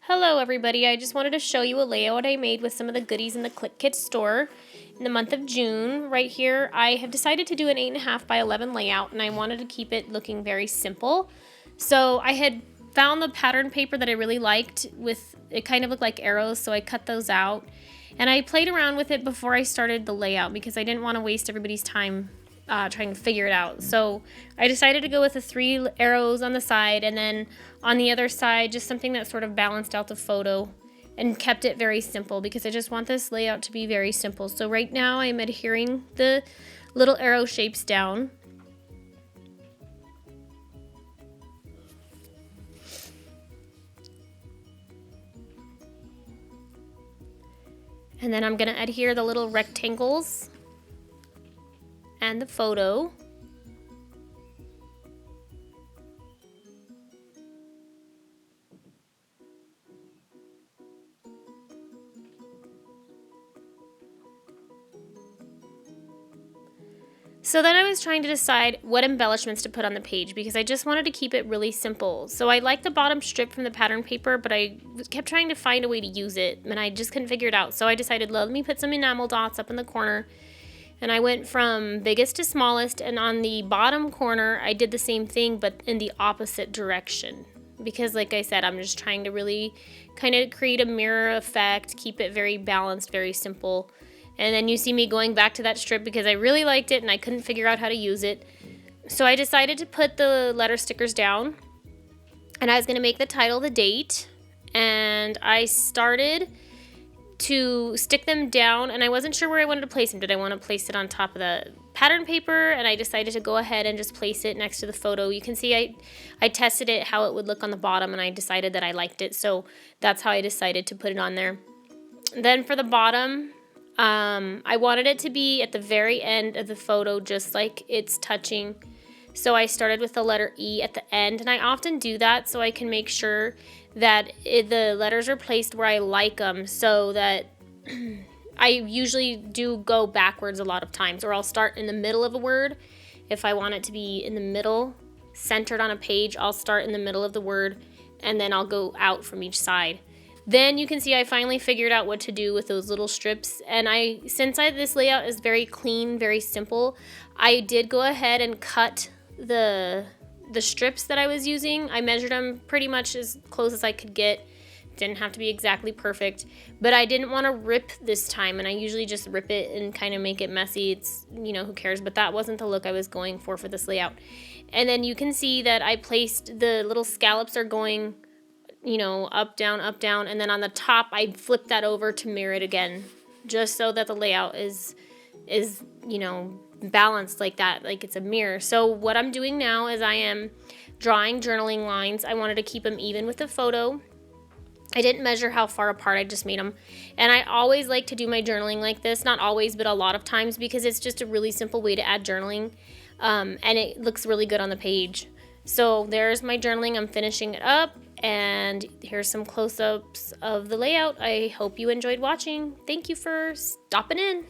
Hello everybody, I just wanted to show you a layout I made with some of the goodies in the Clique Kits store in the month of June. Right here, I have decided to do an 8.5 by 11 layout, and I wanted to keep it looking very simple. So I had found the pattern paper that I really liked. It kind of looked like arrows, so I cut those out. And I played around with it before I started the layout because I didn't want to waste everybody's time trying to figure it out. So I decided to go with the 3 arrows on the side, and then on the other side just something that sort of balanced out the photo and kept it very simple because I just want this layout to be very simple. So right now I'm adhering the little arrow shapes down. And then I'm going to adhere the little rectangles and the photo. So then I was trying to decide what embellishments to put on the page because I just wanted to keep it really simple. So I like the bottom strip from the pattern paper, but I kept trying to find a way to use it and I just couldn't figure it out. So I decided, let me put some enamel dots up in the corner. And I went from biggest to smallest, and on the bottom corner I did the same thing but in the opposite direction. Because like I said, I'm just trying to really kind of create a mirror effect, keep it very balanced, very simple. And then you see me going back to that strip because I really liked it and I couldn't figure out how to use it. So I decided to put the letter stickers down, and I was going to make the title the date, and I started to stick them down, and I wasn't sure where I wanted to place them. Did I want to place it on top of the pattern paper? And I decided to go ahead and just place it next to the photo. You can see I tested it, how it would look on the bottom, and I decided that I liked it. So that's how I decided to put it on there. Then for the bottom, I wanted it to be at the very end of the photo, just like it's touching. So I started with the letter E at the end, and I often do that so I can make sure that the letters are placed where I like them, so that I usually do go backwards a lot of times, or I'll start in the middle of a word. If I want it to be in the middle, centered on a page, I'll start in the middle of the word, and then I'll go out from each side. Then you can see I finally figured out what to do with those little strips, and since this layout is very clean, very simple, I did go ahead and cut the strips that I was using. I measured them pretty much as close as I could get. Didn't have to be exactly perfect, but I didn't want to rip this time, and I usually just rip it and kind of make it messy. It's, who cares, but that wasn't the look I was going for this layout. And then you can see that I placed the little scallops are going up, down, and then on the top I flipped that over to mirror it again, just so that the layout is balanced like that, like it's a mirror. So what I'm doing now is I am drawing journaling lines. I wanted to keep them even with the photo. I didn't measure how far apart, I just made them. And I always like to do my journaling like this, not always, but a lot of times, because it's just a really simple way to add journaling, and it looks really good on the page. So there's my journaling. I'm finishing it up, and here's some close-ups of the layout. I hope you enjoyed watching. Thank you for stopping in.